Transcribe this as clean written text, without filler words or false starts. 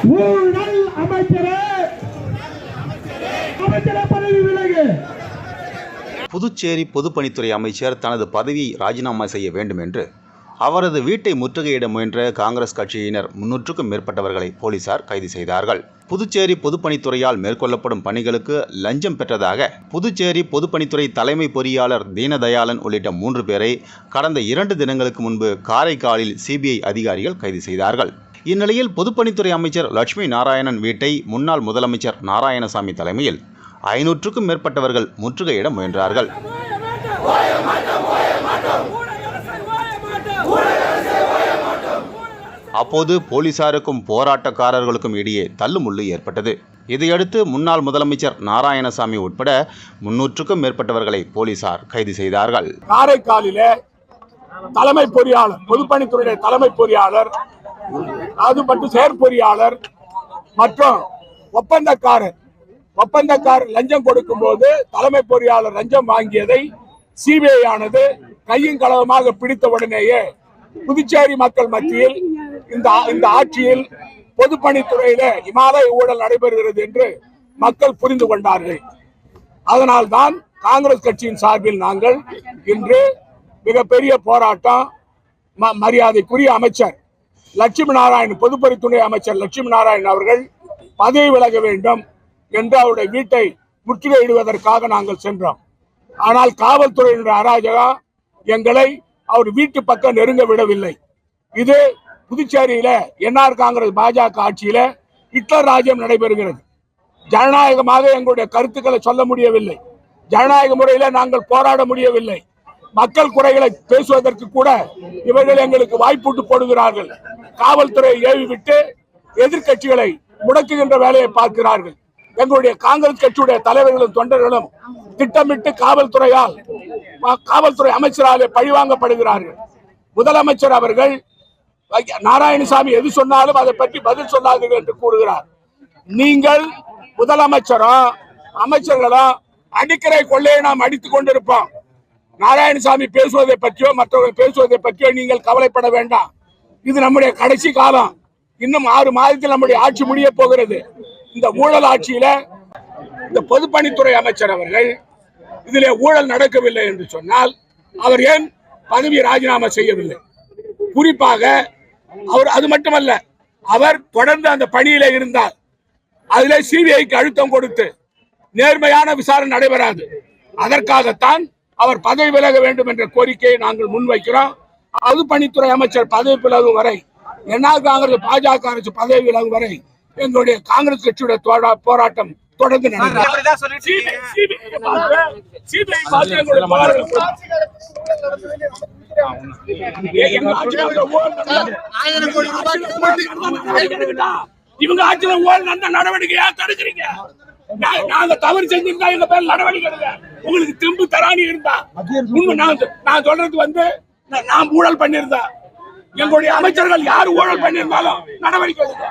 ஊழல் அமைச்சரே பதவி விலகு. புதுச்சேரி பொதுப்பணித்துறை அமைச்சர் தனது பதவியை ராஜினாமா செய்ய வேண்டும் என்று அவரது வீட்டை முற்றுகையிட முயன்ற காங்கிரஸ் கட்சியினர் 300க்கும் மேற்பட்டவர்களை போலீசார் கைது செய்தார்கள். புதுச்சேரி பொதுப்பணித்துறையால் மேற்கொள்ளப்படும் பணிகளுக்கு லஞ்சம் பெற்றதாக புதுச்சேரி பொதுப்பணித்துறை தலைமை பொறியாளர் தீனதயாளன் உள்ளிட்ட 3 பேரை கடந்த 2 தினங்களுக்கு முன்பு காரைக்காலில் சிபிஐ அதிகாரிகள் கைது செய்தார்கள். இந்நிலையில் பொதுப்பணித்துறை அமைச்சர் லட்சுமி நாராயணன் வீட்டை முன்னாள் முதலமைச்சர் நாராயணசாமி தலைமையில் 500க்கும் மேற்பட்டவர்கள் முற்றுகையிட முயன்றார்கள். அப்போது போலீசாருக்கும் போராட்டக்காரர்களுக்கும் இடையே தள்ளுமுள்ளு ஏற்பட்டது. இதையடுத்து முன்னாள் முதலமைச்சர் நாராயணசாமி உட்பட 300க்கும் மேற்பட்டவர்களை போலீசார் கைது செய்தார்கள். காரைக்காலிலே தலைமை பொறியாளர், பொதுப்பணித்துறை தலைமை பொறியாளர், அது மட்டும் செயற்பொறியாளர் மற்றும் ஒப்பந்தக்காரர் லஞ்சம் கொடுக்கும் போது தலைமை பொறியாளர் லஞ்சம் வாங்கியதை சிபிஐ ஆனது கையும் களவுமாக பிடித்த உடனேயே புதுச்சேரி மக்கள் மத்தியில் இந்த ஆட்சியில் பொதுப்பணித்துறையில இமாலய ஊழல் நடைபெறுகிறது என்று மக்கள் புரிந்து கொண்டார்கள். அதனால்தான் காங்கிரஸ் கட்சியின் சார்பில் நாங்கள் இன்று மிகப்பெரிய போராட்டம், மரியாதைக்குரிய அமைச்சர் லட்சுமி நாராயணன், பொதுப்பணித்துறை அமைச்சர் லட்சுமி நாராயணன் அவர்கள் பதவி விலக வேண்டும் என்று அவருடைய வீட்டை முற்றுகையிடுவதற்காக நாங்கள் சென்றோம். ஆனால் காவல்துறையினுடைய அராஜகம் எங்களை அவர் வீட்டு பக்கம் நெருங்க விடவில்லை. இது புதுச்சேரியில என்ஆர் காங்கிரஸ் பாஜக ஆட்சியில ஹிட்லர் ராஜ்யம் நடைபெறுகிறது. ஜனநாயகமாக எங்களுடைய கருத்துக்களை சொல்ல முடியவில்லை. ஜனநாயக முறையில நாங்கள் போராட முடியவில்லை. மக்கள் குறைகளை பேசுவதற்கு கூட இவர்கள் எங்களுக்கு வாய்ப்பூட்டு போடுகிறார்கள். காவல்துறை ஏவி விட்டு எதிர்கட்சிகளை முடக்குகின்ற வேலையை பார்க்கிறார்கள். எங்களுடைய காங்கிரஸ் கட்சியுடைய தலைவர்களும் தொண்டர்களும் திட்டமிட்டு காவல்துறை அமைச்சராலே பழிவாங்கப்படுகிறார்கள். முதலமைச்சர் அவர்கள் நாராயணசாமி எது சொன்னாலும் அதை பற்றி பதில் சொல்லாதீர்கள் என்று கூறுகிறார். நீங்கள் முதலமைச்சரும் அமைச்சர்களும் அடிக்கரை கொள்ளையை நாம் அடித்துக் கொண்டிருப்போம். நாராயணசாமி பேசுவதை பற்றியோ மற்றவர்கள் பேசுவதை பற்றியோ நீங்கள் கவலைப்பட வேண்டாம். இது நம்முடைய கடைசி காலம். இன்னும் 6 மாதத்தில் நம்முடைய ஆட்சி முடிய போகிறது. இந்த ஊழல் ஆட்சியில இந்த பொதுப்பணித்துறை அமைச்சர் அவர்கள் இதிலே ஊழல் நடக்கவில்லை என்று சொன்னால் அவர் ஏன் பதவியை ராஜினாமா செய்யவில்லை? குறிப்பாக அவர் அது மட்டுமல்ல, அவர் தொடர்ந்து அந்த பணியில இருந்தால் அதிலே சிபிஐக்கு அழுத்தம் கொடுத்து நேர்மையான விசாரணை நடைபெறாது. அதற்காகத்தான் அவர் பதவி விலக வேண்டும் என்ற கோரிக்கையை நாங்கள் முன்வைக்கிறோம். பொதுப்பணித்துறை அமைச்சர் பதவி விலகும் வரை, என்ஆர் காங்கிரஸ் பாஜக அரசு பதவி விலகும் வரை எங்களுடைய காங்கிரஸ் கட்சியுடைய போராட்டம் தொடர்ந்து இவங்க ஆட்சியில ஊழல் நடவடிக்கையா தடுக்கிறீங்க? நாங்க தவறு செஞ்சிருந்தா எங்க பேர் நடவடிக்கை எடுங்க. உங்களுக்கு தெம்பு தராணி இருந்தா நான் சொல்றது நான் ஊழல் பண்ணிருந்தா எங்களுடைய அமைச்சர்கள் யாரு ஊழல் பண்ணியிருந்தாலும் நடவடிக்கை எடுங்க.